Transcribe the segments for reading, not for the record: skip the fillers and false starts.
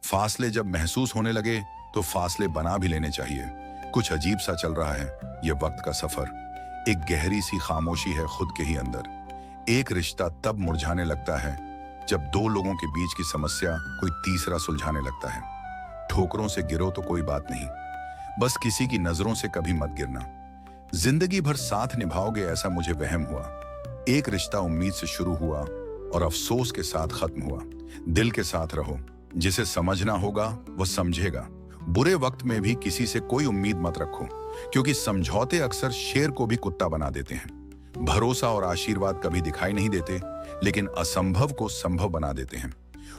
फासले जब महसूस होने लगे तो फासले बना भी लेने चाहिए। कुछ अजीब सा चल रहा है ये वक्त का सफर। एक गहरी सी खामोशी है खुद के ही अंदर। एक रिश्ता तब मुरझाने लगता है जब दो लोगों के बीच की समस्या कोई तीसरा सुलझाने लगता है। ठोकरों से गिरो तो कोई बात नहीं, बस किसी की नजरों से कभी मत गिरना। जिंदगी भर साथ निभाओगे ऐसा मुझे वहम हुआ। एक रिश्ता उम्मीद से शुरू हुआ और अफसोस के साथ खत्म हुआ। दिल के साथ रहो, जिसे समझना होगा वह समझेगा। बुरे वक्त में भी किसी से कोई उम्मीद मत रखो, क्योंकि समझौते अक्सर शेर को भी कुत्ता बना देते हैं। भरोसा और आशीर्वाद कभी दिखाई नहीं देते, लेकिन असंभव को संभव बना देते हैं।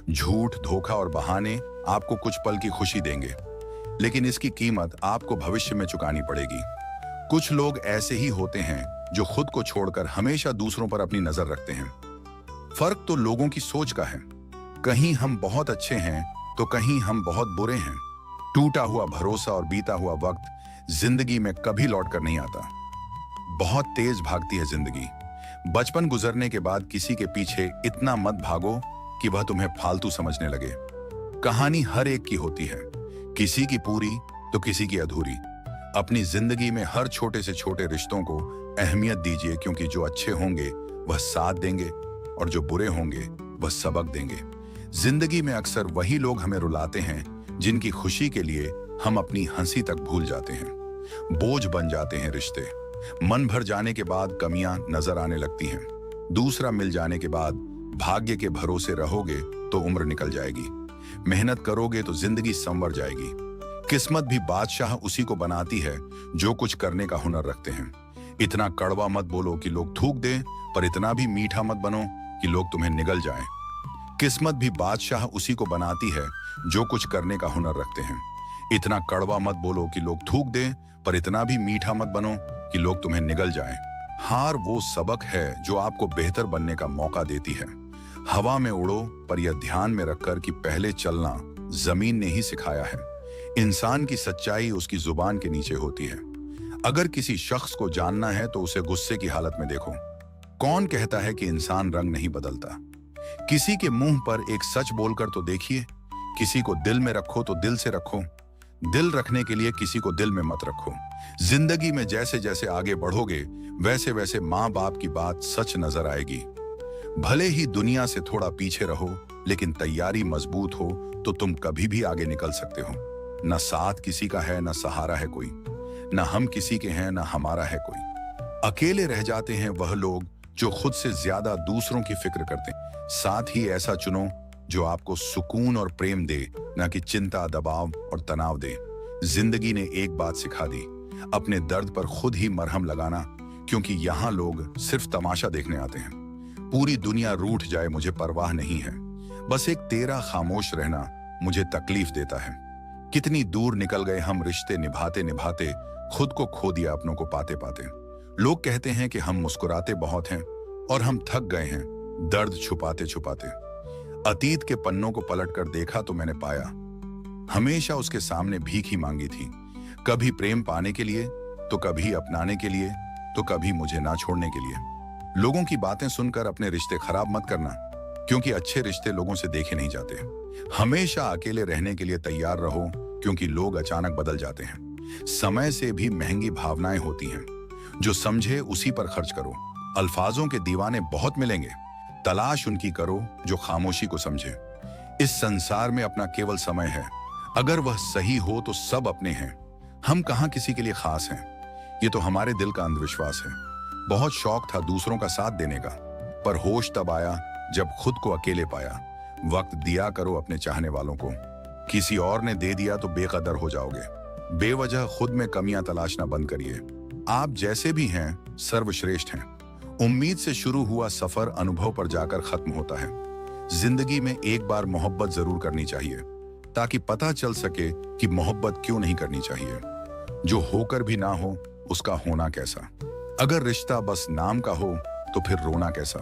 झूठ, धोखा और बहाने आपको कुछ पल की खुशी देंगे, लेकिन इसकी कीमत आपको भविष्य में चुकानी पड़ेगी। कुछ लोग ऐसे ही होते हैं जो खुद को छोड़कर हमेशा दूसरों पर अपनी नजर रखते हैं। फर्क तो लोगों की सोच का है। कहीं हम बहुत अच्छे हैं तो कहीं हम बहुत बुरे हैं। टूटा हुआ भरोसा और बीता हुआ वक्त जिंदगी में कभी लौट कर नहीं आता। बहुत तेज भागती है जिंदगी। बचपन गुजरने के बाद किसी के पीछे इतना मत भागो कि वह तुम्हें फालतू समझने लगे। कहानी हर एक की होती है, किसी की पूरी तो किसी की अधूरी। अपनी जिंदगी में हर छोटे से छोटे रिश्तों को अहमियत दीजिए, क्योंकि जो अच्छे होंगे वह साथ देंगे और जो बुरे होंगे वह सबक देंगे। जिंदगी में अक्सर वही लोग हमें रुलाते हैं जिनकी खुशी के लिए हम अपनी हंसी तक भूल जाते हैं। बोझ बन जाते हैं रिश्ते। मन भर जाने के बाद कमियां नजर आने लगती हैं। दूसरा मिल जाने के बाद भाग्य के भरोसे रहोगे तो उम्र निकल जाएगी। मेहनत करोगे तो जिंदगी संवर जाएगी। किस्मत भी बादशाह उसी को बनाती है जो कुछ करने का हुनर रखते हैं। इतना कड़वा मत बोलो कि लोग थूक दें, पर इतना भी मीठा मत बनो कि लोग तुम्हें निगल जाएं। किस्मत भी बादशाह उसी को बनाती है जो कुछ करने का हुनर रखते हैं। इतना कड़वा मत बोलो कि लोग थूक दें, पर इतना भी मीठा मत बनो कि लोग तुम्हें निगल जाएं। हार वो सबक है जो आपको बेहतर बनने का मौका देती है। हवा में उड़ो, पर यह ध्यान में रखकर कि पहले चलना जमीन ने ही सिखाया है। इंसान की सच्चाई उसकी जुबान के नीचे होती है। अगर किसी शख्स को जानना है तो उसे गुस्से की हालत में देखो। कौन कहता है कि इंसान रंग नहीं बदलता? किसी के मुंह पर एक सच बोलकर तो देखिए। किसी को दिल में रखो तो दिल से रखो। दिल रखने के लिए किसी को दिल में मत रखो। जिंदगी में जैसे जैसे आगे बढ़ोगे वैसे वैसे माँ बाप की बात सच नजर आएगी। भले ही दुनिया से थोड़ा पीछे रहो, लेकिन तैयारी मजबूत हो तो तुम कभी भी आगे निकल सकते हो। न साथ किसी का है, न सहारा है कोई। न हम किसी के हैं, न हमारा है कोई। अकेले रह जाते हैं वह लोग जो खुद से ज्यादा दूसरों की फिक्र करते हैं। साथ ही ऐसा चुनो जो आपको सुकून और प्रेम दे, न कि चिंता, दबाव और तनाव दे। जिंदगी ने एक बात सिखा दी, अपने दर्द पर खुद ही मरहम लगाना, क्योंकि यहाँ लोग सिर्फ तमाशा देखने आते हैं। पूरी दुनिया रूठ जाए मुझे परवाह नहीं है, बस एक तेरा खामोश रहना मुझे तकलीफ देता है। कितनी दूर निकल गए हम रिश्ते निभाते निभाते, खुद को खो दिया अपनों को पाते पाते। लोग कहते हैं कि हम मुस्कुराते बहुत हैं और हम थक गए हैं दर्द छुपाते छुपाते। अतीत के पन्नों को पलटकर देखा तो मैंने पाया, हमेशा उसके सामने भीख ही मांगी थी। कभी प्रेम पाने के लिए, तो कभी अपनाने के लिए, तो कभी मुझे ना छोड़ने के लिए। लोगों की बातें सुनकर अपने रिश्ते खराब मत करना, क्योंकि अच्छे रिश्ते लोगों से देखे नहीं जाते। हमेशा अकेले रहने के लिए तैयार रहो, क्योंकि लोग अचानक बदल जाते हैं। समय से भी महंगी भावनाएं होती हैं। जो समझे उसी पर खर्च करो। अल्फाजों के दीवाने बहुत मिलेंगे, तलाश उनकी करो जो खामोशी को समझे। इस संसार में अपना केवल समय है, अगर वह सही हो तो सब अपने हैं। हम कहाँ किसी के लिए खास हैं? ये तो हमारे दिल का अंधविश्वास है। बहुत शौक था दूसरों का साथ देने का, पर होश तब आया जब खुद को अकेले पाया। वक्त दिया करो अपने चाहने वालों को, किसी और ने दे दिया तो बेकदर हो जाओगे। बेवजह खुद में कमियां तलाशना बंद करिए। आप जैसे भी हैं सर्वश्रेष्ठ हैं। उम्मीद से शुरू हुआ सफर अनुभव पर जाकर खत्म होता है। जिंदगी में एक बार मोहब्बत जरूर करनी चाहिए, ताकि पता चल सके कि मोहब्बत क्यों नहीं करनी चाहिए। जो होकर भी ना हो उसका होना कैसा। अगर रिश्ता बस नाम का हो तो फिर रोना कैसा।